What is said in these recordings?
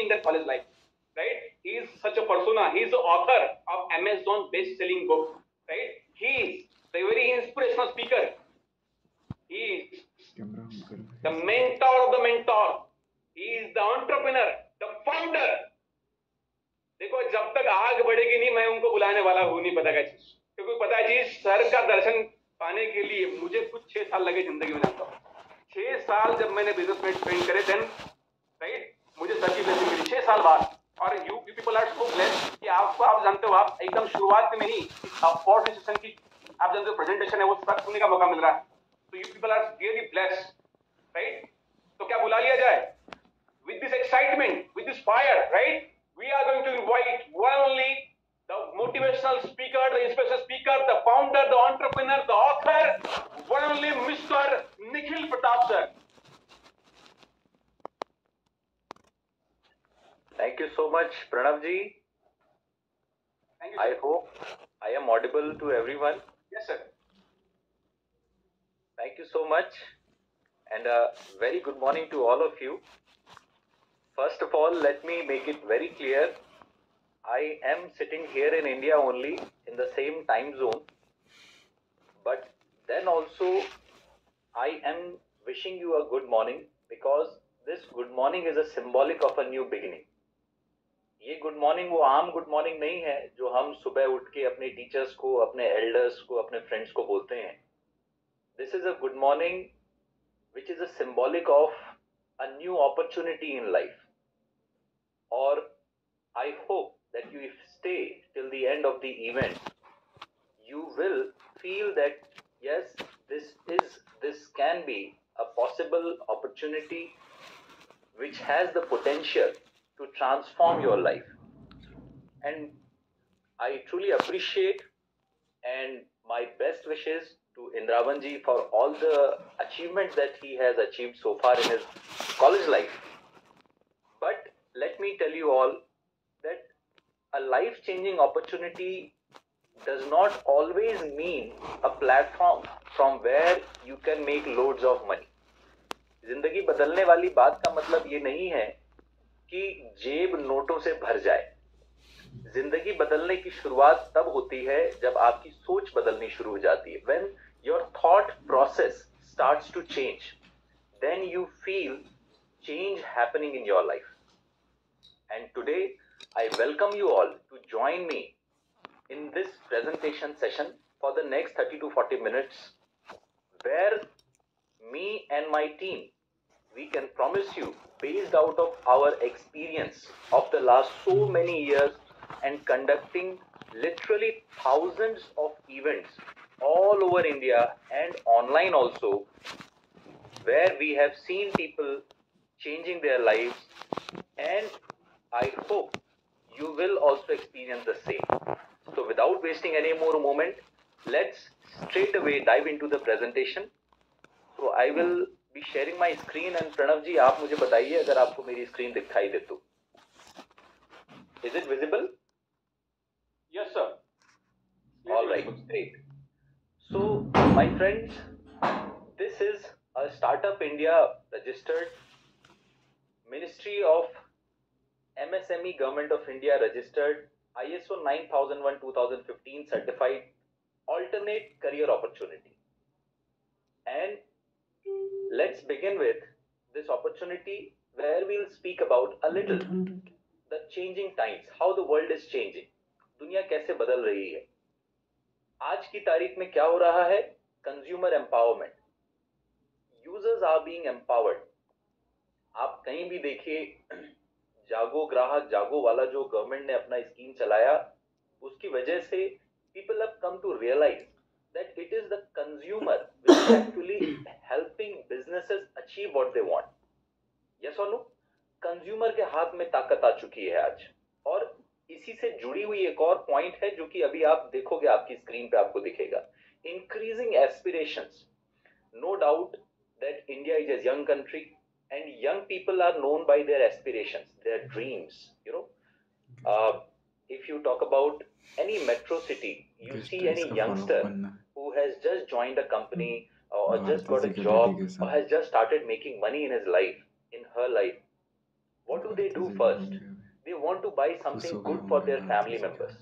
in their college life, right? He is such a persona. He is the author of Amazon best-selling book, right? He is the very inspirational speaker. He is the mentor of the mentor. He is the entrepreneur, the founder. देखो, जब तक आग बढ़ेगी नहीं, मैं उनको बुलाने वाला हूं नहीं, पता क्या चीज, क्योंकि पता है चीज, सर का दर्शन पाने के लिए मुझे कुछ 6 साल लगे जिंदगी में, जानता हूं। 6 साल जब मैंने बिजनेस में स्पेंड करे, देन राइट मुझे सर की ब्लेसिंग मिली 6 साल बाद। और you people are so blessed कि आपको, आप जानते हो, आप एकदम शुरुआत में ही फॉर्थ सेशन की, आप जानते हो, प्रेजेंटेशन है, वो सब सुनने का मौका मिल रहा है। तो you people are really blessed, right? तो क्या बुला लिया जाए? With this excitement, with this fire, right? We are going to invite one only the motivational speaker, the inspirational speaker, the founder, the entrepreneur, the author, one only Mr. Nikhil Pratap sir. Thank you so much, Pranav ji. Thank you, I sir. hope I am audible to everyone. Yes, sir. Thank you so much, and a very good morning to all of you. First of all, let me make it very clear. I am sitting here in India only, in the same time zone. But then also, I am wishing you a good morning, because this good morning is a symbolic of a new beginning. ये good morning वो I'm good morning नहीं है जो हम सुबह उठ के अपने टीचर्स को, अपने एल्डर्स को, अपने फ्रेंड्स को बोलते हैं. This is a good morning which is a symbolic of a new opportunity in life. और I hope that you stay till the end of the event. You will feel that yes, this can be a possible opportunity which has the potential to transform your life. And I truly appreciate and my best wishes to Indravanji for all the achievements that he has achieved so far in his college life. But let me tell you all that a life-changing opportunity does not always mean a platform from where you can make loads of money. जिंदगी बदलने वाली बात का मतलब ये नहीं है कि जेब नोटों से भर जाए. जिंदगी बदलने की शुरुआत तब होती है जब आपकी सोच बदलनी शुरू हो जाती है. When your thought process starts to change, then you feel change happening in your life. And today, I welcome you all to join me in this presentation session for the next 30 to 40 minutes, where me and my team, we can promise you, based out of our experience of the last so many years and conducting literally thousands of events all over India and online also, where we have seen people changing their lives, and I hope you will also experience the same. So without wasting any more moment, let's straight away dive into the presentation. So I will be sharing my screen, and Pranav ji, आप मुझे बताइए अगर आपको मेरी screen दिखाई दे तो. Is it visible? Yes, sir. All right, great. So my friends, this is a Startup India registered, Ministry of MSME Government of India registered, ISO 9001-2015 certified alternate career opportunity. And let's begin with this opportunity where we'll speak about a little the changing times, how the world is changing. दुनिया कैसे बदल रही है. आज की तारीख में क्या हो रहा है? Consumer empowerment. Users are being empowered. आप कहीं भी देखिए, जागो ग्राहक जागो वाला जो गवर्नमेंट ने अपना स्कीम चलाया, उसकी वजह से people have come to realize that it is the consumer which is actually helping businesses achieve what they want. Yes or no? Consumer के हाथ में ताकत आ चुकी है आज. और इसी से जुड़ी हुई एक और पॉइंट है जो कि अभी आप देखोगे, आपकी स्क्रीन पे आपको दिखेगा. Increasing aspirations. No doubt that India is a young country, and young people are known by their aspirations, their dreams. If you talk about any metro city, you see any youngster who has just joined a company or just got a job or has just started making money in his life, in her life. what do they do first? They want to buy something good for their family members.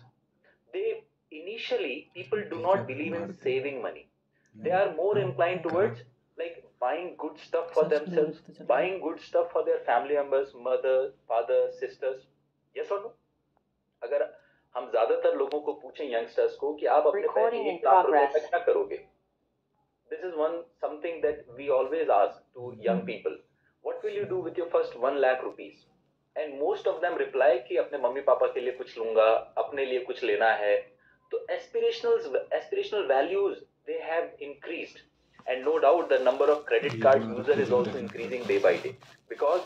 They initially, people do not believe in saving money. They are more inclined towards like buying good stuff for themselves, buying good stuff for their family members, mother, father, sisters. Yes or no? अगर हम ज्यादातर लोगों को पूछें youngsters को कि आप अपने पैसे 1 लाख रुपए में क्या करोगे, this is something that we always ask to young people. What will you do with your first 1 lakh rupees? And most of them reply कि अपने मम्मी पापा के लिए कुछ लूंगा, अपने लिए कुछ लेना है. तो aspirational values, they have increased, and no doubt the number of credit card user is also increasing day by day, because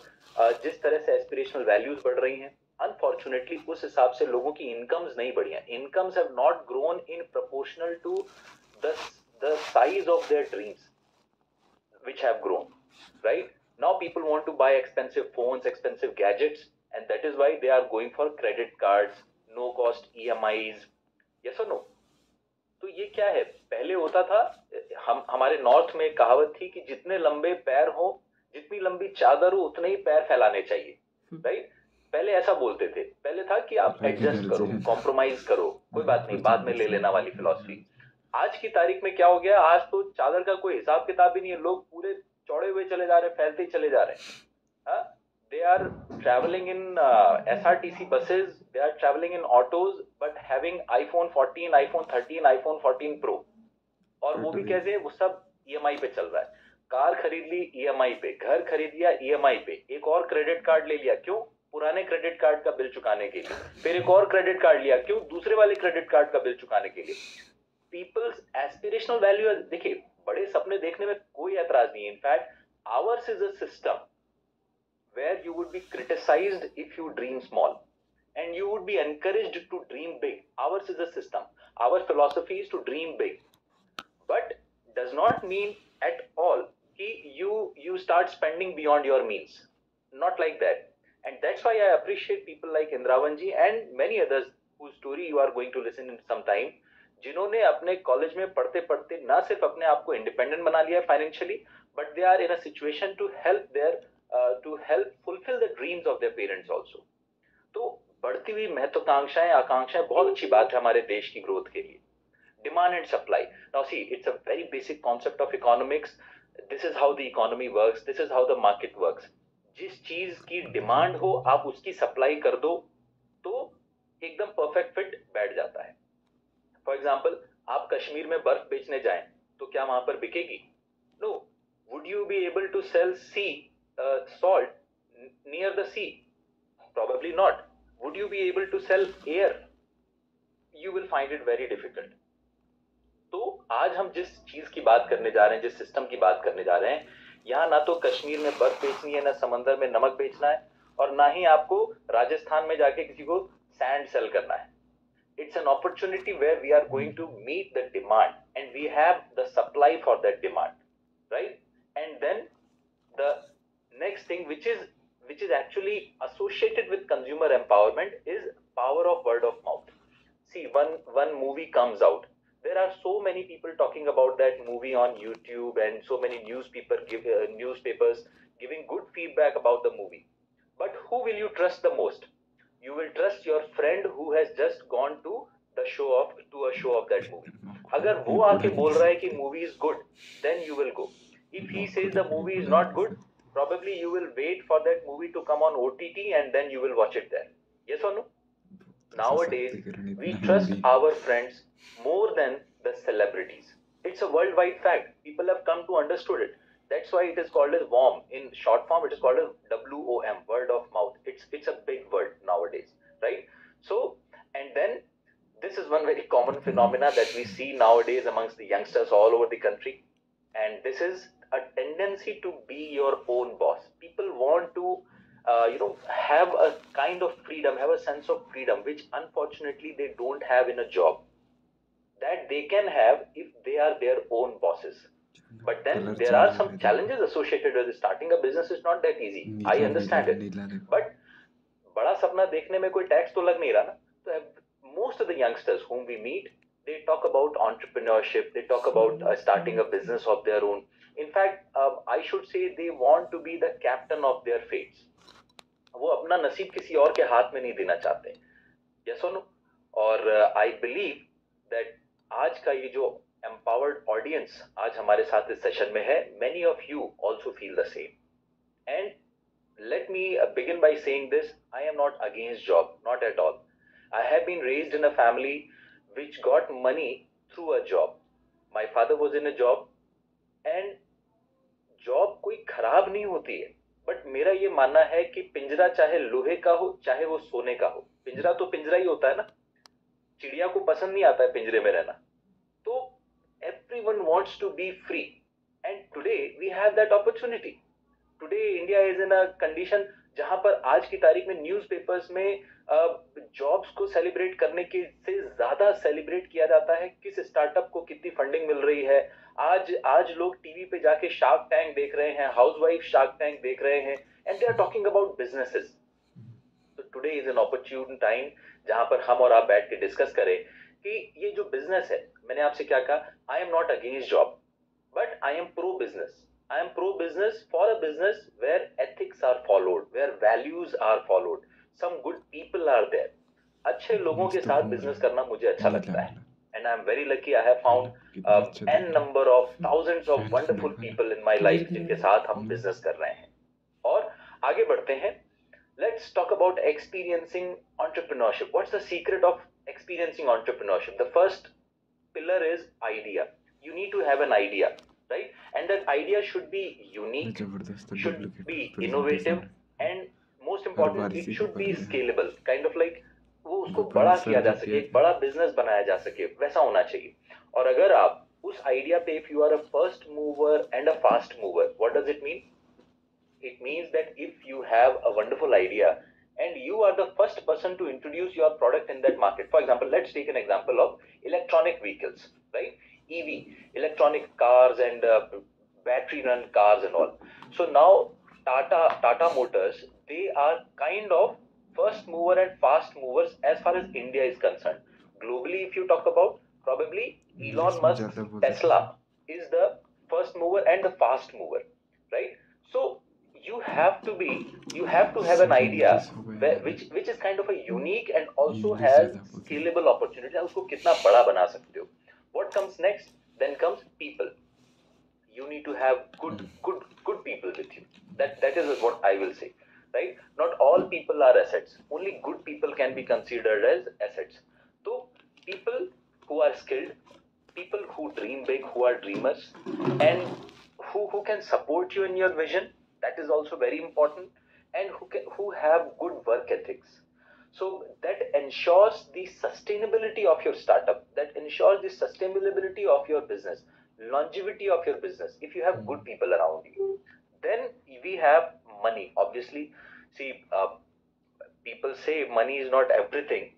जिस तरह से aspirational values बढ़ रही हैं, unfortunately उस हिसाब से लोगों की incomes नहीं बढ़ी हैं. Incomes have not grown in proportional to the size of their dreams, which have grown, right? Now people want to buy expensive phones, expensive gadgets, and that is why they are going for credit cards, no cost EMIs. Yes or no? तो ये क्या है? पहले होता था, हमारे north में कहावत थी कि जितने लंबे पैर हो, जितनी लंबी चादर हो, उतने ही पैर फैलाने चाहिए, राइट? पहले ऐसा बोलते थे. पहले था कि आप एडजस्ट करो, कॉम्प्रोमाइज करो, कोई बात नहीं, बाद में ले लेना वाली फिलॉसफी. आज की तारीख में क्या हो गया? आज तो चादर का कोई हिसाब किताब ही नहीं है. लोग पूरे चौड़े हुए चले जा रहे हैं, फैलते ही चले जा रहे हैं. They are traveling in SRTC buses, they are traveling in autos, but having iPhone 14, iPhone 13, iPhone 14 Pro. और वो भी कैसे? वो सब EMI पे चल रहा है. कार खरीद ली EMI पे, घर खरीद लिया EMI पे, एक और क्रेडिट कार्ड ले लिया. क्यों? पुराने क्रेडिट कार्ड का बिल चुकाने के लिए. फिर एक और क्रेडिट कार्ड लिया. क्यों? दूसरे वाले क्रेडिट कार्ड का बिल चुकाने के लिए. People's aspirational value, देखिए, बड़े सपने देखने में कोई ऐतराज नहीं है. In fact ours is a system where you would be criticized if you dream small, and you would be encouraged to dream big. Ours is a system. Our philosophy is to dream big, but does not mean at all that you start spending beyond your means. Not like that. And that's why I appreciate people like Indravanji and many others whose story you are going to listen in some time, जिन्होंने अपने college में पढ़ते पढ़ते ना सिर्फ अपने आप को इंडिपेंडेंट बना लिया financially, but they are in a situation to help fulfil the dreams of their parents also. तो बढ़ती हुई महत्वाकांक्षाएं, आकांक्षाएं बहुत अच्छी बात है हमारे देश की ग्रोथ के लिए. Demand and supply. Now see, it's a very basic concept of economics. This is how the economy works, this is how the market works. जिस चीज की डिमांड हो, आप उसकी सप्लाई कर दो तो एकदम परफेक्ट फिट बैठ जाता है. फॉर एग्जाम्पल, आप कश्मीर में बर्फ बेचने जाएं तो क्या वहां पर बिकेगी? No. Would you be able to sell salt near the sea? Probably not. Would you be able to sell air? You will find it very difficult. तो आज हम जिस चीज की बात करने जा रहे हैं, जिस सिस्टम की बात करने जा रहे हैं, यहाँ ना तो कश्मीर में बर्फ बेचनी है, ना समंदर में नमक बेचना है, और ना ही आपको राजस्थान में जाके किसी को सैंड सेल करना है. It's an opportunity where we are going to meet the demand, and we have the supply for that demand, right? And then the next thing, which is actually associated with consumer empowerment, is power of word of mouth. See, one movie comes out, there are so many people talking about that movie on YouTube, and so many newspapers giving good feedback about the movie. But who will you trust the most? You will trust your friend who has just gone to a show of that movie. अगर वो आके बोल रहा है कि movie is good, then you will go. If he says the movie is not good, probably you will wait for that movie to come on OTT and then you will watch it there. Yes or no? Nowadays, we trust our friends more than the celebrities. It's a worldwide fact. People have come to understood it. That's why it is called as WOM. In short form, it is called as WOM, word of mouth. It's a big word nowadays, right? So, and then this is one very common phenomena that we see nowadays amongst the youngsters all over the country. And this is a tendency to be your own boss. People want to, have a kind of freedom, have a sense of freedom, which unfortunately they don't have in a job. That they can have if they are their own bosses. But then there are some challenges associated with it. Starting a business is not that easy. I understand it. But बड़ा सपना देखने में कोई tax तो लग नहीं रहा ना. तो most of the youngsters whom we meet, they talk about entrepreneurship. They talk about starting a business of their own. In fact, I should say they want to be the captain of their fates. वो अपना नसीब किसी और के हाथ में नहीं देना चाहते। यस और नो? और आई बिलीव दैट आज का ये जो एम्पावर्ड ऑडियंस आज हमारे साथ इस सेशन में है, many of you also feel the same. And let me begin by saying this: I am not against job, not at all. I have been raised in a family which got money through a job. My father was in a job, and job कोई खराब नहीं होती है, but मेरा ये मानना है कि पिंजरा चाहे लोहे का हो चाहे वो सोने का हो, पिंजरा तो पिंजरा ही होता है ना। चिड़िया को पसंद नहीं आता है पिंजरे में रहना। तो everyone wants to be free, and today we have that opportunity. Today India is in a condition जहां पर आज की तारीख में न्यूज़पेपर्स में जॉब्स को सेलिब्रेट करने के से ज्यादा सेलिब्रेट किया जाता है किस स्टार्टअप को कितनी फंडिंग मिल रही है। आज लोग टीवी पे जाके शार्क टैंक देख रहे हैं, हाउसवाइफ शार्क टैंक देख रहे हैं, and they are talking about businesses. तो today is an opportune time जहां पर हम और आप बैठ के डिस्कस करें कि ये जो बिजनेस है, मैंने आपसे क्या कहा, I am not against job, but I am pro business. I am pro business for a business where ethics are followed, where values are followed. Some good people are there. अच्छे लोगों के साथ business करना मुझे अच्छा लगता है. And I am very lucky I have found n number of thousands of wonderful people in my life जिनके साथ हम बिजनेस कर रहे हैं. और आगे बढ़ते हैं. Let's talk about experiencing entrepreneurship. What's the secret of experiencing entrepreneurship? The first pillar is idea. You need to have an idea, right? And that idea should be unique, should be innovative, and most important, it should be scalable. Kind of like वो उसको बड़ा किया जा सके, एक बड़ा business बनाया जा सके, वैसा होना चाहिए। और अगर आप उस आइडिया पे, if you are a first mover and a fast mover, what does it mean? It means that if you have a wonderful idea and you are the first person to introduce your product in that market. For example, let's take an example of electronic vehicles, right? EV, electronic cars, and battery run cars and all. So now Tata Motors, they are kind of first mover and fast movers as far as India is concerned. Globally, if you talk about, probably Elon Musk's Tesla is the first mover and the fast mover, right? So you have to have an idea which is kind of a unique and also has scalable opportunity. उसको कितना बड़ा बना सकते हो. What comes next? Then comes people. You need to have good people with you. That is what I will say, right? Not all people are assets. Only good people can be considered as assets. So people who are skilled, people who dream big, who are dreamers, and who can support you in your vision. That is also very important, and who have good work ethics. So that ensures the sustainability of your startup, that ensures the sustainability of your business, longevity of your business. If you have good people around you, then we have money. Obviously, see, people say money is not everything,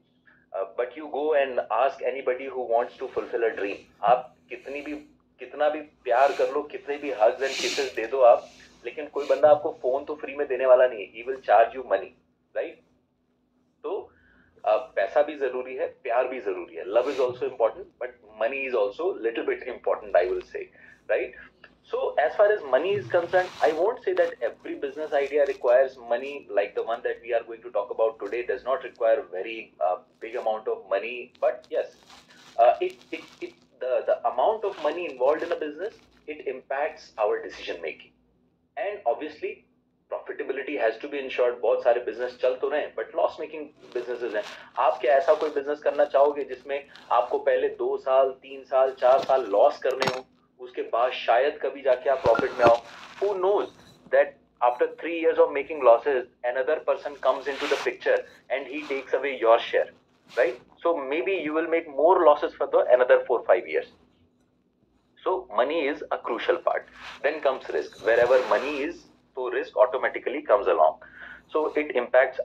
but you go and ask anybody who wants to fulfill a dream. आप कितना भी प्यार कर लो, कितने भी hugs and kisses दे दो आप, लेकिन कोई बंदा आपको फोन तो फ्री में देने वाला नहीं है. He will charge you money, right? तो पैसा भी जरूरी है, प्यार भी जरूरी है. Love is also important, but money is also little bit important, I will say, right? So as far as money is concerned, I won't say that every business idea requires money. Like the one that we are going to talk about today does not require very big amount of money, but yes, the amount of money involved in a business, it impacts our decision making. And obviously profitability has to be ensured. बहुत सारे business चल तो रहे हैं, but loss making businesses हैं. आप क्या ऐसा कोई बिजनेस करना चाहोगे जिसमें आपको पहले 2 साल 3 साल 4 साल लॉस करने हो, उसके बाद शायद कभी जाके आप प्रॉफिट में आओ? Who knows that after 3 years of making losses, another person comes into the picture and he takes away your share, right? So maybe you will make more losses for the another 4-5 years. So money is a crucial part. Then comes risk. Wherever money is, so risk automatically comes along. So it impacts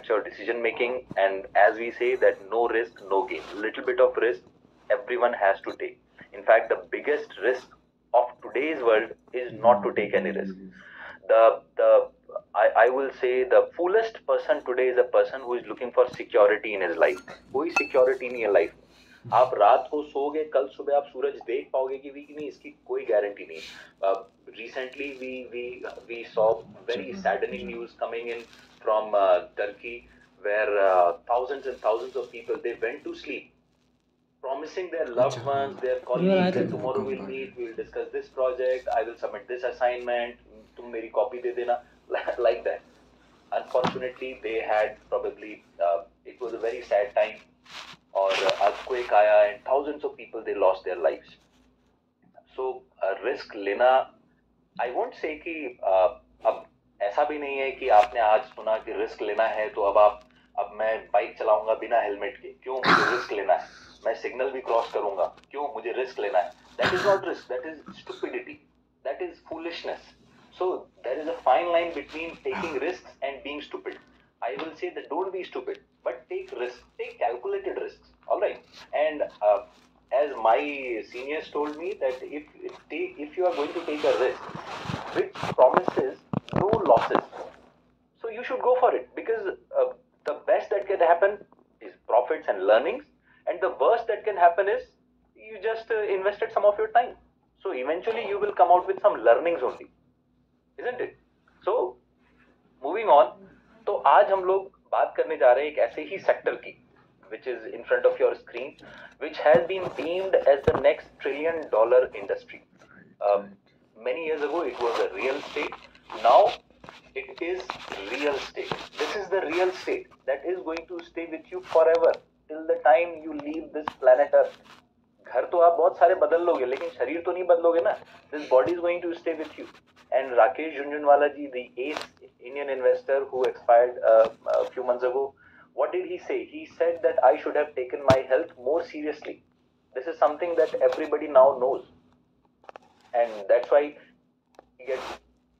your decision making, and as we say that no risk, no gain. Little bit of risk everyone has to take. In fact, the biggest risk of today's world is not to take any risk. I will say the foolest person today is a person who is looking for security in his life. कोई security नहीं है life में. आप रात को सोओगे, कल सुबह आप सूरज देख पाओगे कि नहीं, इसकी कोई गारंटी नहीं. Recently we saw very saddening news coming in from Turkey, where thousands and thousands of people, they went to sleep promising their loved ones, their colleagues that tomorrow we'll meet, we'll discuss this project, I will submit this assignment, तुम मेरी copy दे देना, like that. Unfortunately, they had probably, it was a very sad time, or earthquake आया and thousands of people, they lost their lives. So risk लेना, I won't say कि अब ऐसा भी नहीं है कि आपने आज सुना कि रिस्क लेना है तो अब मैं बाइक चलाऊंगा बिना हेलमेट के, क्यों मुझे रिस्क लेना है, मैं सिग्नल भी क्रॉस करूंगा, क्यों मुझे रिस्क लेना है. That is not risk, that is stupidity, that is foolishness. So there is a fine line between taking risks and being stupid. I will say that don't be stupid, but take risks, take calculated risks, all right. And as my seniors told me that if you are going to take a risk which promises no losses, so you should go for it, because the best that can happen is profits and learnings, and the worst that can happen is you just invested some of your time, so eventually you will come out with some learnings only, isn't it? So moving on, तो आज हम लोग बात करने जा रहे हैं एक ऐसे ही सेक्टर की which is in front of your screen, which has been deemed as the next $1 trillion industry. Many years ago it was a real estate, now it is real estate. This is the real estate that is going to stay with you forever till the time you leave this planet Earth. घर तो आप बहुत सारे बदल लोगे लेकिन शरीर तो नहीं बदलोगे ना. This body is going to stay with you. And Rakesh Jhunjhunwala ji, the eighth Indian investor who expired a few months ago, what did he say? He said that I should have taken my health more seriously. This is something that everybody now knows, and that's why you get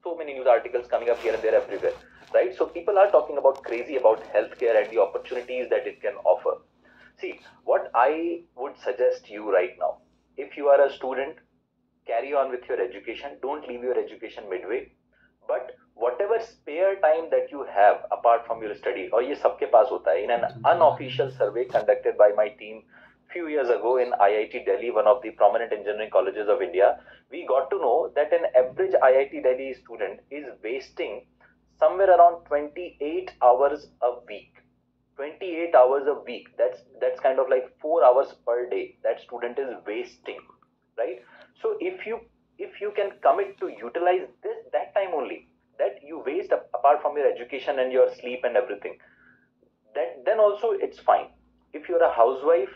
so many news articles coming up here and there everywhere, right? So people are talking about crazy about healthcare and the opportunities that it can offer. See, what I would suggest you right now, if you are a student, carry on with your education, don't leave your education midway, but whatever spare time that you have apart from your study, और ये सबके पास होता है, in an unofficial survey conducted by my team few years ago in IIT Delhi, one of the prominent engineering colleges of India, we got to know that an average IIT Delhi student is wasting somewhere around 28 hours a week. 28 hours a week, that's kind of like 4 hours per day that student is wasting, right? So if you can commit to utilize that time only that you waste apart from your education and your sleep and everything, then also it's fine. If you're a housewife,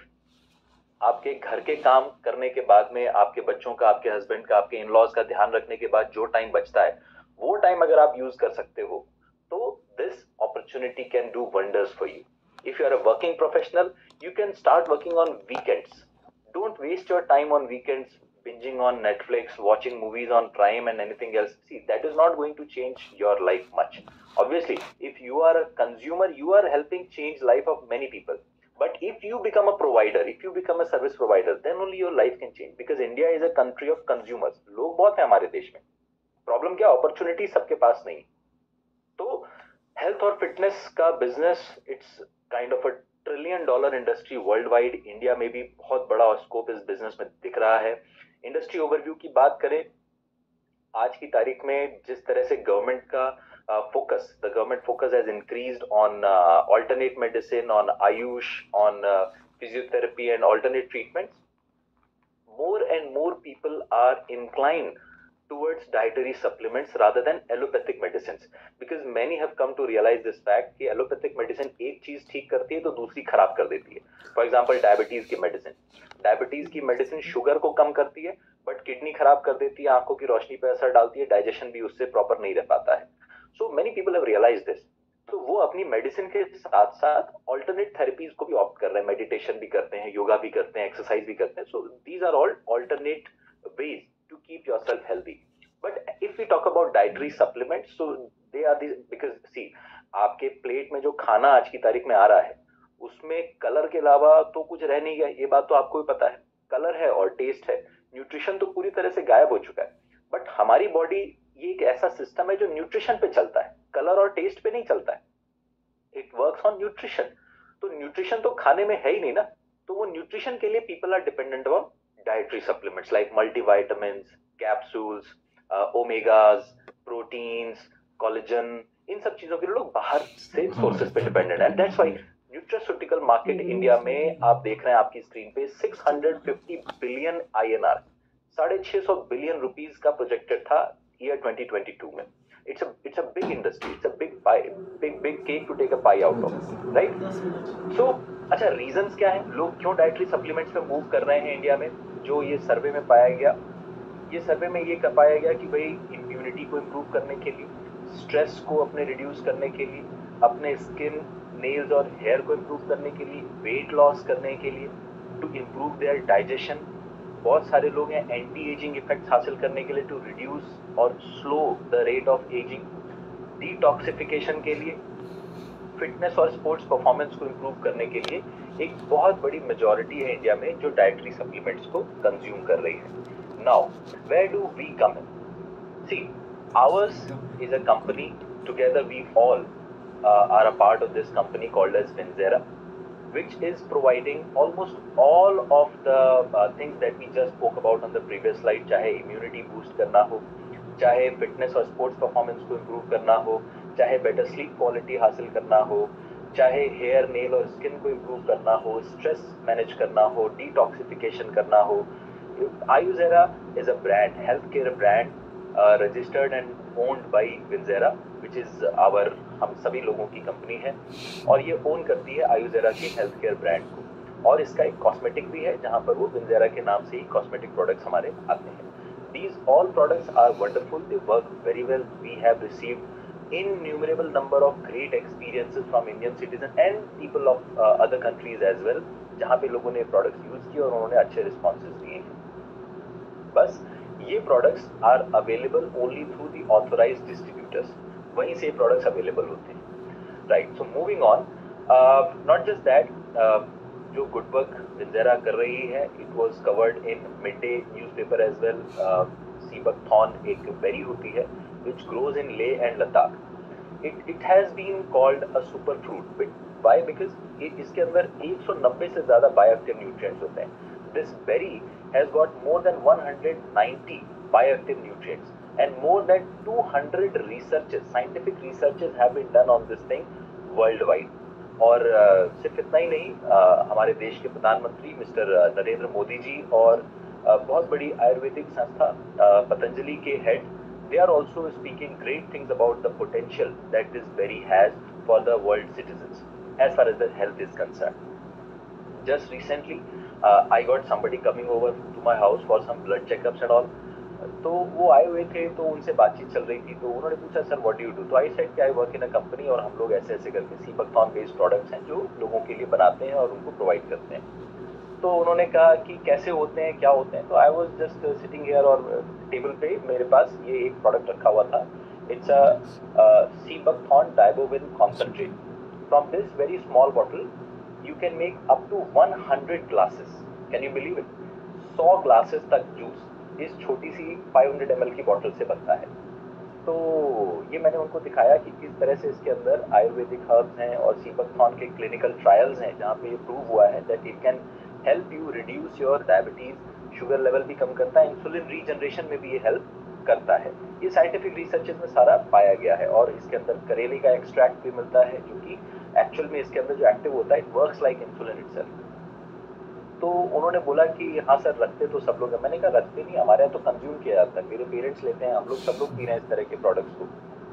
आपके घर के काम करने के बाद में आपके बच्चों का, आपके हस्बैंड का, आपके इन-लॉज का ध्यान रखने के बाद जो टाइम बचता है वो टाइम अगर आप यूज कर सकते हो तो this opportunity can do wonders for you. If you are a working professional, you can start working on weekends. Don't waste your time on weekends binging on Netflix, watching movies on Prime and anything else. See, that is not going to change your life much. Obviously, if you are a consumer, you are helping change life of many people. But if you become a provider, if you become a service provider, then only your life can change. Because India is a country of consumers. लोग बहुत हैं हमारे देश में. Problem क्या? Opportunity सबके पास नहीं. तो health और fitness का business, it's kind of a $1 trillion industry worldwide. India में भी बहुत बड़ा scope इस business में दिख रहा है. Industry overview की बात करें, आज की तारीख में जिस तरह से गवर्नमेंट का the government focus has increased on alternate medicine, on Ayush, on physiotherapy and alternate treatments, more and more people are inclined towards dietary supplements rather than allopathic medicines, because many have come to realize this fact कि allopathic medicine एक चीज ठीक करती है तो दूसरी खराब कर देती है. For example, डायबिटीज की मेडिसिन शुगर को कम करती है बट किडनी खराब कर देती है, आंखों की रोशनी पर असर डालती है, डाइजेशन भी उससे प्रॉपर नहीं रह पाता है. So many people have realized this. तो वो अपनी मेडिसिन के साथ साथ ऑल्टरनेट थेरेपीज को भी ऑप्ट कर रहे हैं, मेडिटेशन भी करते हैं, योगा भी करते हैं, एक्सरसाइज भी करते हैं. So these are all alternate ways to keep yourself healthy. But if we talk about dietary supplements, so they are these, because see, आपके प्लेट में जो खाना आज की तारीख में आ रहा है उसमें कलर के अलावा तो कुछ रह नहीं गया, ये बात तो आपको भी पता है. कलर है और टेस्ट है, न्यूट्रिशन तो पूरी तरह से गायब हो चुका है. बट हमारी बॉडी ये एक ऐसा सिस्टम है जो न्यूट्रिशन पे चलता है, कलर और टेस्ट पे नहीं चलता है. It works on nutrition. तो न्यूट्रिशन तो खाने में है ही नहीं ना, तो वो न्यूट्रिशन के लिए people are dependent on dietary supplements like multivitamins, capsules, omegas, proteins, collagen, इन सब चीजों के लिए लोग बाहर से सोर्सेज पे डिपेंडेंट है। That's why nutraceutical market India में आप देख रहे हैं आपकी स्क्रीन पे 650 बिलियन INR, 650 बिलियन रुपीस का प्रोजेक्टेड था ईयर 2022 में। it's a big industry, it's a big pie, big cake to take a pie out of, right? So अच्छा, रीजंस क्या है, लोग क्यों डाइटरी सप्लीमेंट्स पे मूव कर रहे हैं इंडिया में? जो ये सर्वे में पाया गया, ये सर्वे में ये पाया गया कि भाई इम्यूनिटी को इम्प्रूव करने के लिए, स्ट्रेस को अपने रिड्यूस करने के लिए, अपने स्किन, नेल्स और हेयर को इम्प्रूव करने के लिए, वेट लॉस करने के लिए, टू इम्प्रूव देयर डाइजेशन। बहुत सारे लोग हैं एंटी एजिंग इफेक्ट्स हासिल करने के लिए, टू रिड्यूस और slow the rate of ageing, detoxification के लिए, फिटनेस और स्पोर्ट्स परफॉर्मेंस को इम्प्रूव करने के लिए एक बहुत बड़ी मेजॉरिटी है इंडिया में जो डाइटरी सप्लीमेंट्स को कंज्यूम कर रही है। Now where do we come in? See, ours is a company, together we all are a part of this company called as Vinzera, which is providing almost all of the things that we just spoke about on the previous slide, चाहे immunity boost करना हो, चाहे fitness और sports performance को improve करना हो, चाहे better sleep quality हासिल करना हो, चाहे हेयर, नेल और स्किन को इम्प्रूव करना हो, स्ट्रेस मैनेज करना हो, डिटॉक्सिफिकेशन करना हो। Ayurveda is a brand, healthcare brand, registered and owned by Vinzera, which is our, हम सभी लोगों की कंपनी है और ये ओन करती है आयुर्वेदा के हेल्थ केयर ब्रांड को। और इसका एक कॉस्मेटिक भी है जहां पर वो विंजेरा के नाम से ही कॉस्मेटिक प्रोडक्ट्स हमारे आते हैं। These all products are wonderful, they work very well. We have received innumerable number of great experiences from Indian citizens and people of other countries as well, जहाँ पे लोगों ने प्रोडक्ट्स यूज किए और उन्होंने अच्छे रिस्पॉन्सेज दिए हैं। बस ये products are available only through the authorised distributors, वहीं से प्रोडक्ट्स अवेलेबल होते हैं, right? So moving on, not just that, जो गुड वर्क विंजेरा कर रही है, it was covered in mid day newspaper as well. Seabuckthorn एक बेरी होती है which grows in Leh and Ladakh. It has been called a super fruit. Why? Because इसके अंदर 190 से ज़्यादा bioactive nutrients होते हैं। This berry has got more than 190 bioactive nutrients and more than 200 researches, scientific researches have been done on this thing worldwide. और सिर्फ इतना ही नहीं, हमारे देश के प्रधानमंत्री मिस्टर नरेंद्र मोदी जी और बहुत बड़ी आयुर्वेदिक संस्था पतंजलि के head, they are also speaking great things about the potential that this berry has for the world citizens as far as the health is concerned. Just recently I got somebody coming over to my house for some blood checkups and all. तो वो आए हुए थे, तो उनसे बातचीत चल रही थी, तो उन्होंने पूछा sir what do you do? तो आई सेड कि I work in a company और हम लोग ऐसे ऐसे करके सीबकथॉर्न बेस्ड प्रोडक्ट्स हैं जो लोगों के लिए बनाते हैं और उनको प्रोवाइड करते हैं। तो उन्होंने कहा कि कैसे होते हैं, क्या होते हैं? तो I was just sitting here और टेबल पे मेरे पास ये एक प्रोडक्ट रखा हुआ था। It's a sea buckthorn dibovin concentrate. From this very small bottle you can make up to 100 glasses. Can you believe it? 100 glasses तक जूस इस छोटी सी 500 ml की बॉटल से बनता है। तो ये मैंने उनको दिखाया कि किस तरह से इसके अंदर आयुर्वेदिक हर्ब्स हैं और सीबकथॉर्न के क्लिनिकल ट्रायल्स हैं जहाँ पे ये प्रूव हुआ है that it can help you reduce your diabetes, sugar level भी कम करता है, इंसुलिन रीजनरेशन में भी ये हेल्प करता है। ये साइंटिफिक रिसर्चेस में सारा पाया गया है। और इसके अंदर करेले का एक्सट्रैक्ट भी मिलता है जो कि एक्चुअल में इसके अंदर जो एक्टिव होता है, it works like insulin itself. तो उन्होंने बोला कि हाँ सर रखते तो सब लोग हैं। मैंने कहा रखते नहीं, हमारे यहाँ तो कंज्यूम किया जाता है, मेरे पेरेंट्स लेते हैं, हम लोग सब लोग पी रहे हैं इस तरह के प्रोडक्ट्स को।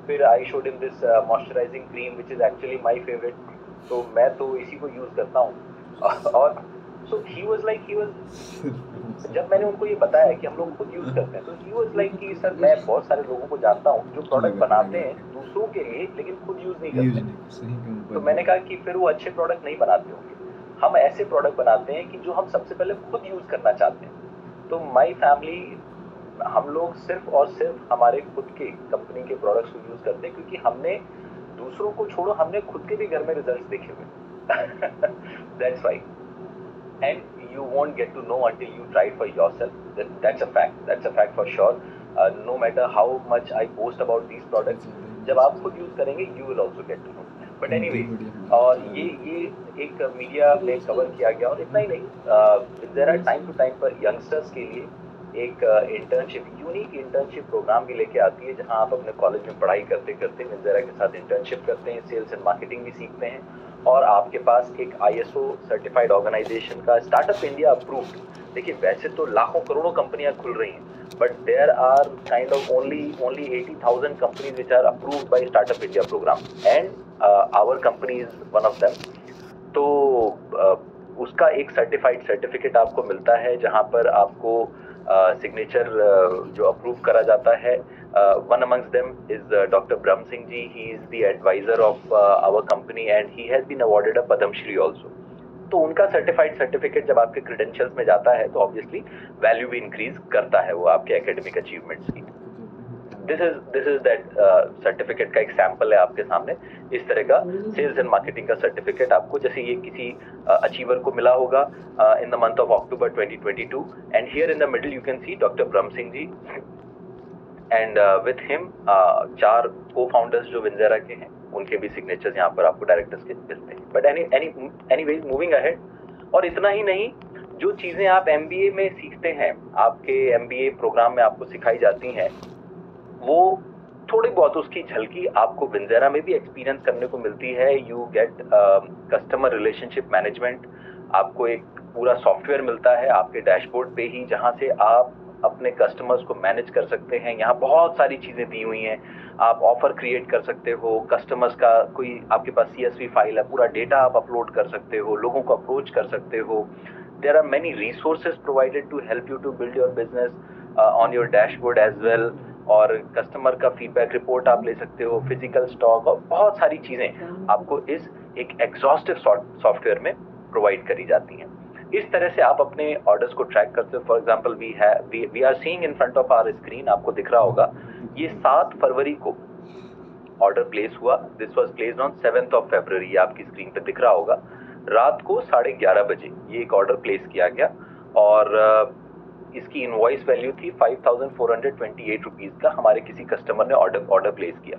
फिर I showed in this moisturising cream which is actually my favourite, तो मैं तो इसी को यूज करता हूँ। और सो ही वाज लाइक, जब मैंने उनको ये बताया कि हम लोग खुद यूज करते हैं, तो ही वाज लाइक कि सर मैं बहुत सारे लोगों को जानता हूँ जो प्रोडक्ट बनाते हैं दूसरों के लिए लेकिन खुद यूज नहीं करते। तो मैंने कहा कि फिर वो अच्छे प्रोडक्ट नहीं बनाते होंगे। हम ऐसे प्रोडक्ट बनाते हैं कि जो हम सबसे पहले खुद यूज करना चाहते हैं। तो माय फैमिली, हम लोग सिर्फ और सिर्फ हमारे खुद के कंपनी के प्रोडक्ट्स को यूज करते हैं क्योंकि हमने दूसरों को छोड़ो, हमने खुद के भी घर में रिजल्ट्स देखे हुए। That's why, and you won't get to know until you try it for yourself. That's a fact. That's a fact for sure. No matter how much I boast about these products, जब आप खुद use करेंगे you will also get to know. But anyway, और ये एक media में cover किया गया। और इतना ही नहीं, there are time to time पर यंगस्टर्स के लिए एक इंटर्नशिप, यूनिक इंटर्नशिप प्रोग्राम भी लेके आती है, जहां आप अपने कॉलेज में पढ़ाई करते करते विंजेरा के साथ इंटर्नशिप करते हैं, सेल्स एंड मार्केटिंग भी सीखते हैं, और आपके पास एक ISO सर्टिफाइड ऑर्गेनाइजेशन का स्टार्टअप इंडिया अप्रूव्ड, देखिए वैसे तो लाखों करोड़ों कंपनियां खुल रही हैं, but there are kind of only 80,000 companies which are approved by Startup India program, and our company is one of them. तो उसका एक सर्टिफिकेट आपको मिलता है, जहां पर आपको सिग्नेचर जो अप्रूव करा जाता है. One amongst them is doctor Brahm Singh ji. He is the advisor of our company and he has been awarded a Padmashri also. तो उनका सर्टिफाइड सर्टिफिकेट जब आपके क्रेडेंशियल्स में जाता है तो ऑब्वियसली वैल्यू भी इंक्रीज करता है वो आपके एकेडमिक अचीवमेंट्स की. दिस इज दैट सर्टिफिकेट का एक सैंपल है आपके सामने. इस तरह का सेल्स एंड मार्केटिंग का सर्टिफिकेट आपको, जैसे ये किसी अचीवर को मिला होगा in the month of October 2022. And here in the middle you can see doctor Brahm Singh ji, and with him 4 co-founders जो विंजेरा के हैं, उनके भी सिग्नेचर्स यहाँ पर आपको डायरेक्टर्स के मिलते हैं. But anyways moving ahead. और इतना ही नहीं, जो चीजें आप MBA में सीखते हैं, आपके MBA प्रोग्राम में आपको सिखाई जाती हैं, वो थोड़ी बहुत उसकी झलकी आपको विंजेरा में भी एक्सपीरियंस करने को मिलती है. You get customer relationship management. आपको एक पूरा सॉफ्टवेयर मिलता है आपके डैशबोर्ड पे ही, जहां से आप अपने कस्टमर्स को मैनेज कर सकते हैं. यहाँ बहुत सारी चीजें दी हुई हैं. आप ऑफर क्रिएट कर सकते हो, कस्टमर्स का कोई आपके पास CSV फाइल है, पूरा डेटा आप अपलोड कर सकते हो, लोगों को अप्रोच कर सकते हो. There are many resources provided to help you to build your business on your dashboard as well. और कस्टमर का फीडबैक रिपोर्ट आप ले सकते हो, फिजिकल स्टॉक, और बहुत सारी चीजें आपको इस एक एग्जॉस्टिव सॉफ्टवेयर में प्रोवाइड करी जाती हैं. इस तरह से आप अपने ऑर्डर्स को ट्रैक करते हो. For example we are seeing in front of our screen, आपको दिख रहा होगा, ये 7 फरवरी को ऑर्डर प्लेस हुआ. This was placed on 7th of February. आपकी स्क्रीन पे दिख रहा होगा. रात को 11:30 बजे ये एक ऑर्डर प्लेस किया गया, और इसकी इनवॉइस वैल्यू थी 5,428 रुपीज का. हमारे किसी कस्टमर ने ऑर्डर प्लेस किया.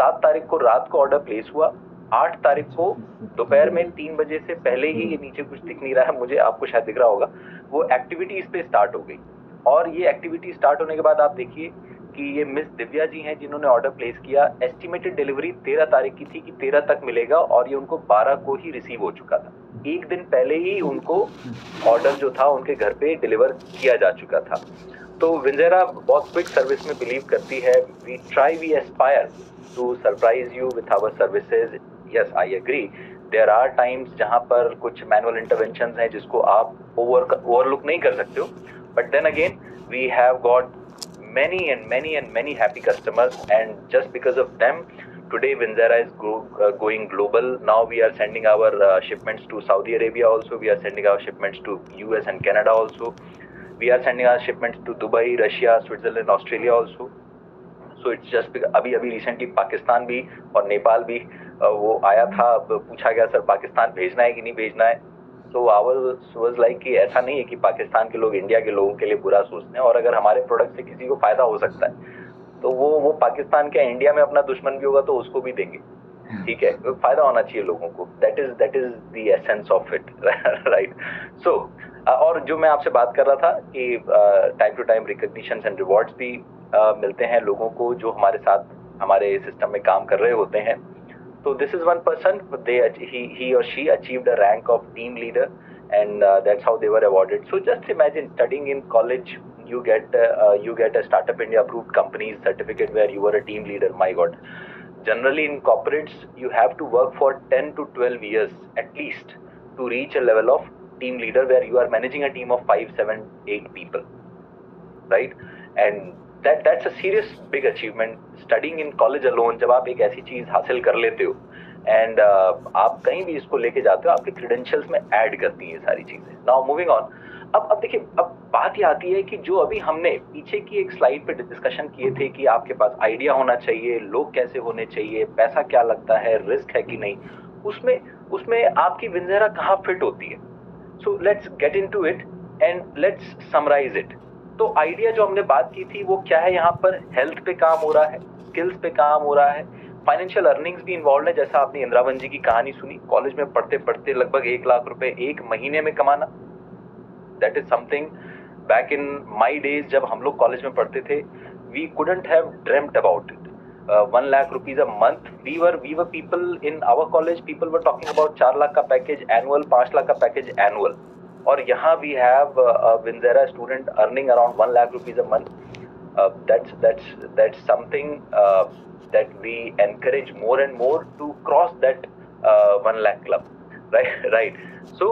7 तारीख को रात को ऑर्डर प्लेस हुआ. 8 तारीख को दोपहर में 3 बजे से पहले ही, ये नीचे कुछ दिख नहीं रहा है मुझे, आपको शायद दिख रहा होगा, वो एक्टिविटी इस पे स्टार्ट हो गई. और ये एक्टिविटी स्टार्ट होने के बाद आप देखिए कि ये मिस दिव्या जी हैं जिन्होंने ऑर्डर प्लेस किया. एस्टिमेटेड डिलीवरी 13 तारीख की थी कि 13 तक मिलेगा, और ये उनको 12 को ही रिसीव हो चुका था. एक दिन पहले ही उनको ऑर्डर जो था उनके घर पे डिलीवर किया जा चुका था. तो विंजेरा बहुत क्विक सर्विस में बिलीव करती है. We aspire to surprise you with our services. Yes, I agree, there are times जहां पर कुछ मैनुअल इंटरवेंशंस हैं जिसको आप ओवरलुक नहीं कर सकते हो. But then again we have got many happy customers, and just because of them today Winzera is going global. Now we are sending our shipments to Saudi Arabia also. We are sending our shipments to US and Canada also. We are sending our shipments to Dubai, Russia, Switzerland, Australia also. So it's just अभी recently Pakistan भी और नेपाल भी वो आया था. पूछा गया sir Pakistan भेजना है कि नहीं भेजना है. तो वाज लाइक कि ऐसा नहीं है कि पाकिस्तान के लोग इंडिया के लोगों के लिए बुरा सोचते हैं, और अगर हमारे प्रोडक्ट से किसी को फायदा हो सकता है तो वो पाकिस्तान के इंडिया में अपना दुश्मन भी होगा तो उसको भी देंगे. ठीक है, फायदा होना चाहिए लोगों को. That is the essence of it, right. So और जो मैं आपसे बात कर रहा था कि time to time recognition and rewards भी मिलते हैं लोगों को जो हमारे साथ हमारे सिस्टम में काम कर रहे होते हैं. So this is one person. He or she achieved a rank of team leader, and that's how they were awarded. So just imagine studying in college, you get a Startup India approved company's certificate where you were a team leader. My God. Generally in corporates, you have to work for 10 to 12 years at least to reach a level of team leader where you are managing a team of 5, 7, 8 people, right? And that's a serious big achievement. Studying in college alone, जब आप एक ऐसी चीज हासिल कर लेते हो and आप कहीं भी इसको लेके जाते हो, आपके क्रेडेंशियल्स में ऐड करती हैं सारी चीजें. Now moving on. अब देखिए, अब बात ये आती है कि जो अभी हमने पीछे की एक स्लाइड पे डिस्कशन किए थे कि आपके पास आइडिया होना चाहिए, लोग कैसे होने चाहिए, पैसा क्या लगता है, रिस्क है कि नहीं, उसमें आपकी विंजेरा कहाँ फिट होती है. So let's get into it and let's summarise it. तो आइडिया जो हमने बात की थी वो क्या है, यहाँ पर हेल्थ पे काम हो रहा है, स्किल्स पे काम हो रहा है, फाइनेंशियल अर्निंग्स भी इन्वॉल्व है. जैसा आपने इंद्रावन जी की कहानी सुनी, कॉलेज में पढ़ते पढ़ते लगभग 1 लाख रुपए एक महीने में कमाना, that is something back in my days जब हम लोग कॉलेज में पढ़ते थे, we couldn't have dreamt about it. 1 lakh rupees a month. We were people in our college. People were talking about 4 lakh का package annual, 5 lakh का package annual. और यहाँ we have a Winzera student earning around 1 lakh rupees a month. That's something that we encourage more and more to cross that 1 lakh club. Right. So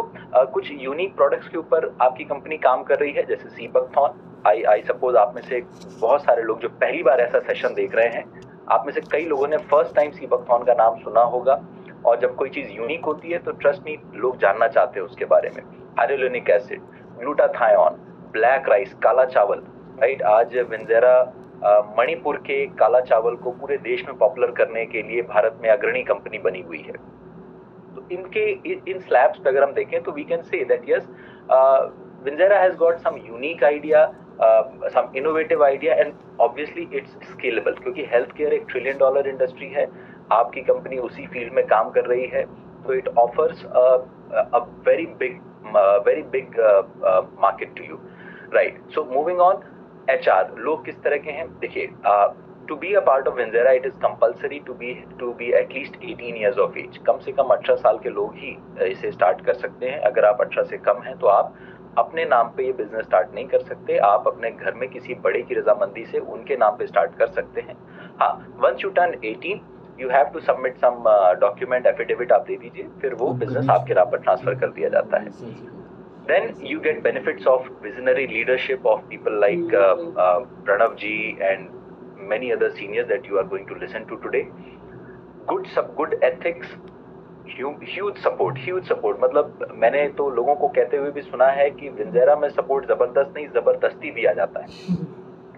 कुछ unique products के ऊपर आपकी company काम कर रही है, जैसे सीबकथॉन. आई सपोज आप में से बहुत सारे लोग जो पहली बार ऐसा सेशन देख रहे हैं, आप में से कई लोगों ने फर्स्ट टाइम सीबकथॉन का नाम सुना होगा. और जब कोई चीज यूनिक होती है तो ट्रस्ट मी, लोग जानना चाहते हैं उसके बारे में. हाइड्रोलोनिक एसिड, ग्लूटाथायोन, ब्लैक राइस, काला चावल. राइट, आज विंजेरा मणिपुर के काला चावल को पूरे देश में पॉपुलर करने के लिए भारत में अग्रणी कंपनी बनी हुई है. तो इन स्लैब्स पे अगर हम देखें तो we can say that yes, Vinzera has got some unique idea, some innovative idea, and obviously it's scalable, क्योंकि हेल्थ केयर एक $1 trillion इंडस्ट्री है. आपकी कंपनी उसी फील्ड में काम कर रही है, तो it offers a very big market to you, right? So moving on, HR लोग किस तरह के हैं? देखिए, to be a part of Winzera it is compulsory to be at least 18 years of age. कम से कम 18 साल के लोग ही इसे स्टार्ट कर सकते हैं. अगर आप 18 से कम हैं तो आप अपने नाम पे ये बिजनेस स्टार्ट नहीं कर सकते. आप अपने घर में किसी बड़े की रजामंदी से उनके नाम पे स्टार्ट कर सकते हैं. हाँ, once you turn 18 you have to submit some document, affidavit आप दे दीजिए, फिर वो बिजनेस आपके नाम पर ट्रांसफर कर दिया जाता है. Then you get benefits of visionary leadership of people like Pranav ji and many other seniors that you are going to listen to today. Good ethics, huge support. मतलब मैंने तो लोगों को कहते हुए भी सुना है कि विंजेरा में सपोर्ट जबरदस्त नहीं, जबरदस्ती दिया जाता है.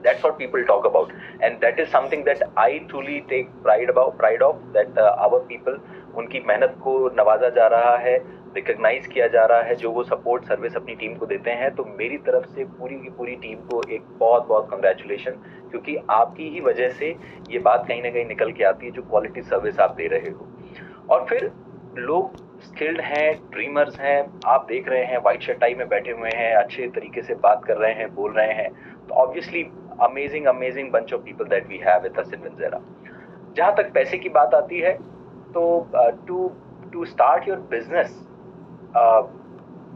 That's what people talk about, and that is something that I truly take pride of that our people, उनकी मेहनत को नवाजा जा रहा है, रिकॉग्नाइज किया जा रहा है जो वो सपोर्ट सर्विस अपनी टीम को देते हैं. तो मेरी तरफ से पूरी की पूरी टीम को एक बहुत कंग्रेचुलेशन, क्योंकि आपकी ही वजह से ये बात कहीं ना कहीं निकल के आती है जो क्वालिटी सर्विस आप दे रहे हो. और फिर लोग स्किल्ड हैं, ड्रीमर्स हैं. आप देख रहे हैं व्हाइट शर्ट टाई में बैठे हुए हैं, अच्छे तरीके से बात कर रहे हैं, बोल रहे हैं. तो obviously amazing bunch of people that we have with us in Vinzera. जहाँ तक पैसे की बात आती है तो to start your business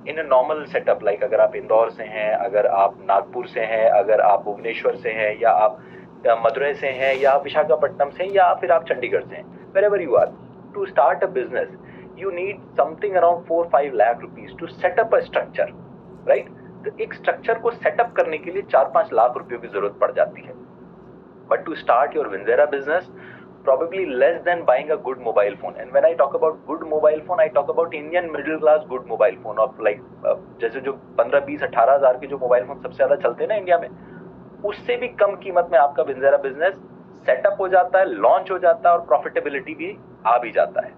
in a normal setup, like अगर आप इंदौर से हैं, अगर आप नागपुर से हैं, अगर आप भुवनेश्वर से हैं, या आप मदुरई से हैं, या आप विशाखापट्टनम से हैं, या फिर आप चंडीगढ़ से हैं, wherever you are, to start a business you need something around 4-5 lakh rupees to set up a structure, right? तो एक स्ट्रक्चर को सेटअप करने के लिए 4-5 लाख रुपयों की जरूरत पड़ जाती है. But to start your Winzera business, probably less than buying a good mobile phone. And when I talk about good mobile phone, I talk about Indian middle class good mobile phone of like जैसे जो 15, 20, 18 हज़ार के जो mobile phone सबसे ज्यादा चलते हैं ना इंडिया में, उससे भी कम कीमत में आपका विंजेरा बिजनेस सेटअप हो जाता है, लॉन्च हो जाता है, और प्रॉफिटेबिलिटी भी आ भी जाता है.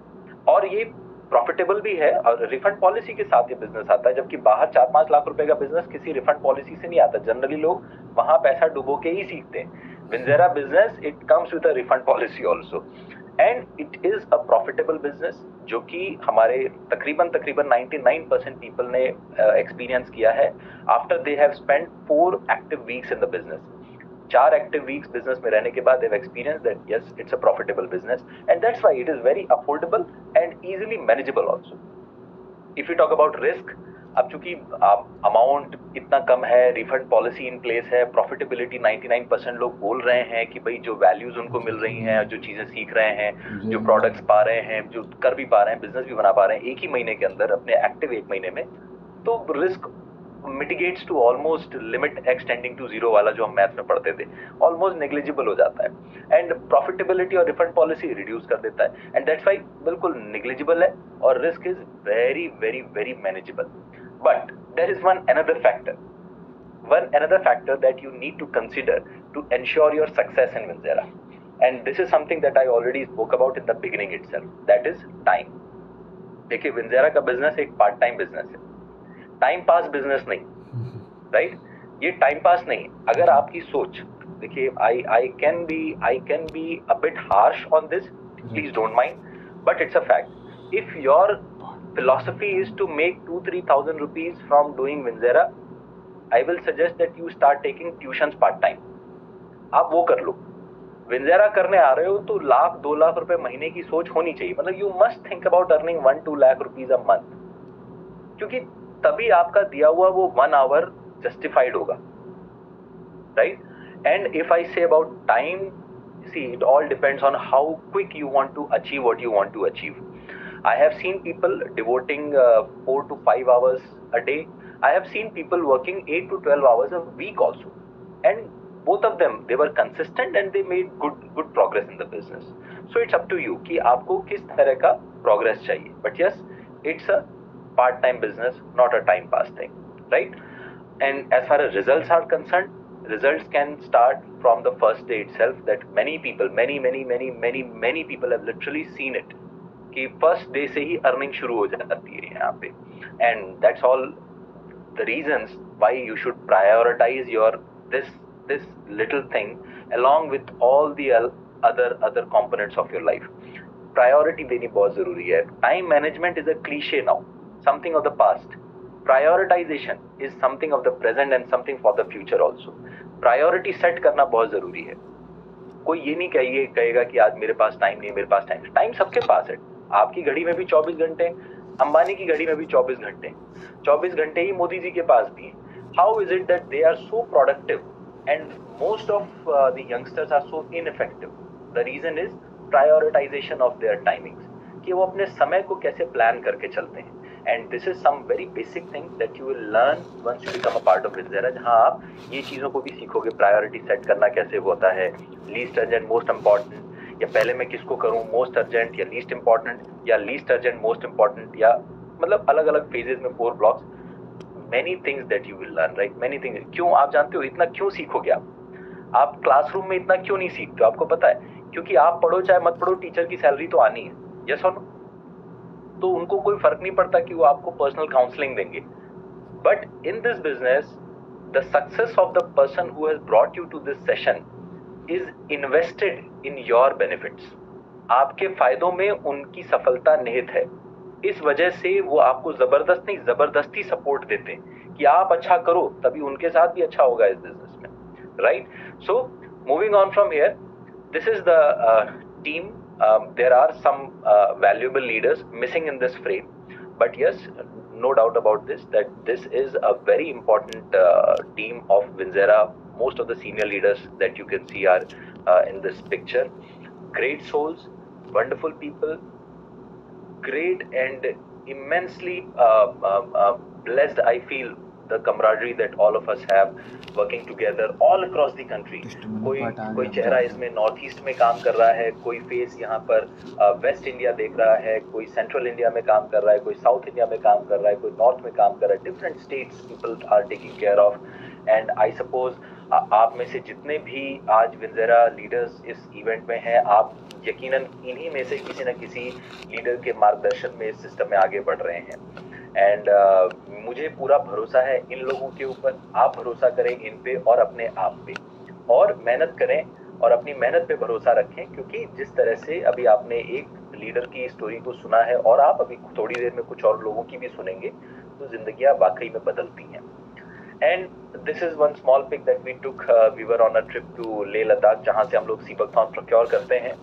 और ये प्रॉफिटेबल भी है, और रिफंड पॉलिसी के साथ ये बिजनेस आता है. जबकि बाहर 4-5 लाख रुपए का बिजनेस किसी रिफंड पॉलिसी से नहीं आता. जनरली लोग वहां पैसा डुबो के ही सीखते हैं. Winzera business, it comes with a refund policy also, and it is a profitable business, जो कि हमारे तकरीबन 99% people ने experience किया है after they have spent 4 active weeks in the business. 4 active weeks business में रहने के बाद they've experienced that yes, it's a profitable business, and that's why it is very affordable and easily manageable also. If you talk about risk, अब चूंकि amount इतना कम है, refund policy in place है, profitability 99% लोग बोल रहे हैं कि भाई जो वैल्यूज उनको मिल रही हैं, जो चीजें सीख रहे हैं, जो प्रोडक्ट्स पा रहे हैं, जो कर भी पा रहे हैं, बिजनेस भी बना पा रहे हैं एक ही महीने के अंदर, अपने एक्टिव 1 महीने में, तो risk mitigates to almost limit extending to 0 वाला जो हम मैथ में पढ़ते थे, ऑलमोस्ट नेग्लिजिबल हो जाता है. एंड प्रॉफिटेबिलिटी और रिफंड पॉलिसी रिड्यूस कर देता है, एंड दैट्स व्हाई बिल्कुल नेग्लिजिबल है, और risk is very manageable. But there is one another factor that you need to consider to ensure your success in Winzera, and this is something that I already spoke about in the beginning itself. That is time. देखिए, Winzera का business एक part time business है, time pass business नहीं, right? ये time pass नहीं. अगर आपकी सोच, देखिए, I can be a bit harsh on this, please don't mind, but it's a fact. If your philosophy is to make 2-3 thousand rupees from doing Winzera, I will suggest that you start taking tuitions part time. आप वो कर लो. विंजेरा करने आ रहे हो तो $1,00,000-2 लाख रुपए महीने की सोच होनी चाहिए. मतलब you must think about earning 1-2 lakh rupees a month. क्योंकि तभी आपका दिया हुआ वो 1 hour justified होगा, right? And if I say about time, see, it all depends on how quick you want to achieve what you want to achieve. I have seen people devoting 4 to 5 hours a day. I have seen people working 8 to 12 hours a week also. And both of them, they were consistent and they made good progress in the business. So it's up to you कि आपको किस तरह का progress चाहिए. But yes, it's a part-time business, not a time pass thing, right? And as far as results are concerned, results can start from the first day itself. That many people, many people have literally seen it. कि first day से ही earning शुरू हो जाती है यहाँ पे. And that's all the reasons why you should prioritise your this little thing along with all the other components of your life. Priority देनी बहुत जरूरी है. Time management is a cliche now, something of the past. Prioritisation is something of the present and something for the future also. Priority set करना बहुत जरूरी है. कोई ये नहीं कहेगा कि आज मेरे पास टाइम नहीं, मेरे पास टाइम सबके पास है. आपकी घड़ी में भी 24 घंटे, अंबानी की घड़ी में भी 24 घंटे, 24 घंटे ही मोदी जी के पास भी है. How is it that they are so productive and most of the youngsters are so ineffective? The reason is prioritisation of their timings, कि वो अपने समय को कैसे प्लान करके चलते हैं. And this is some very basic thing that you will learn once you become a part of Vinzera, जहाँ आप ये चीज़ों को भी सीखोगे. प्रायोरिटी सेट करना कैसे होता है, लीस्ट अर्जेंट मोस्ट इम्पॉर्टेंट, या पहले मैं किसको करूं, मोस्ट अर्जेंट या लीस्ट इम्पॉर्टेंट, या लीस्ट अर्जेंट मोस्ट इम्पॉर्टेंट, या मतलब अलग अलग फेजेस में 4 blocks. Many things that you will learn, right? Many things. क्यों आप जानते हो इतना क्यों सीखोगे? आप क्लासरूम में इतना क्यों नहीं सीखते हो? आपको पता है, क्योंकि आप पढ़ो चाहे मत पढ़ो, टीचर की सैलरी तो आनी है. यस और नो? तो उनको कोई फर्क नहीं पड़ता कि वो आपको पर्सनल काउंसलिंग देंगे. But in this business, the success of the person who has brought you to this session is invested in your benefits. आपके फायदों में उनकी सफलता निहित है. इस वजह से वो आपको जबरदस्ती सपोर्ट देते हैं कि आप अच्छा करो, तभी उनके साथ भी अच्छा होगा इस बिजनेस में, right? So moving on from here, this is the team. There are some valuable leaders missing in this frame, but yes, no doubt about this, that this is a very important team of Winzera. Most of the senior leaders that you can see are in this picture. Great souls, wonderful people, great and immensely blessed, I feel, the camaraderie that all of us have working together all across the country. कोई चेहरा इसमें north east में काम कर रहा है, कोई face यहाँ पर वेस्ट इंडिया देख रहा है, कोई सेंट्रल इंडिया में काम कर रहा है, कोई साउथ इंडिया में काम कर रहा है, कोई नॉर्थ में काम कर रहा है. Different states people are taking care of. And I suppose आप में से जितने भी आज विंजेरा लीडर्स इस इवेंट में हैं, आप यकीनन इन्हीं में से किसी न किसी लीडर के मार्गदर्शन में इस सिस्टम में आगे बढ़ रहे हैं. एंड मुझे पूरा भरोसा है इन लोगों के ऊपर. आप भरोसा करें इन पे और अपने आप पे, और मेहनत करें और अपनी मेहनत पे भरोसा रखें. क्योंकि जिस तरह से अभी आपने एक लीडर की स्टोरी को सुना है और आप अभी थोड़ी देर में कुछ और लोगों की भी सुनेंगे, तो जिंदगियां वाकई में बदलती हैं. And this is one small pic that we took. We were on a trip to Leh Ladakh, जहाँ से हम लोग सीबकथॉर्न प्रोक्योर करते हैं.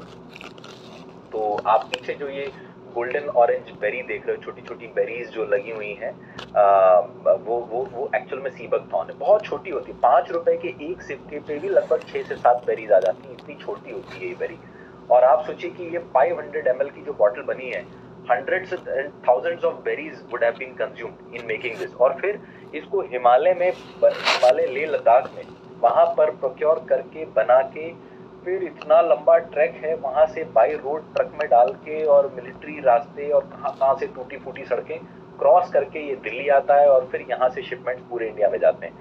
तो आप पीछे जो ये गोल्डन ऑरेंज बेरी देख रहे हो, छोटी छोटी बेरीज जो लगी हुई हैं, वो एक्चुअल में सीबकथॉर्न है. बहुत छोटी होती है, 5 रुपए के एक सिक्के पे भी लगभग 6 से 7 बेरीज आ जाती है. इतनी छोटी होती है ये बेरी. और आप सोचिए कि ये 500 ml की जो बॉटल बनी है, hundreds and thousands of berries would have been consumed in making this. और फिर इसको हिमालय लेह लद्दाख में वहां पर प्रोक्योर करके बना के, फिर इतना लंबा ट्रैक है, वहां से बाई रोड ट्रक में डाल के और मिलिट्री रास्ते और कहां से टूटी फूटी सड़कें क्रॉस करके ये दिल्ली आता है, और फिर यहाँ से शिपमेंट्स पूरे इंडिया में जाते हैं.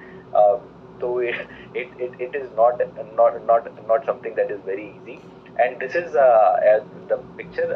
तो it is not something that is very easy. And this is the picture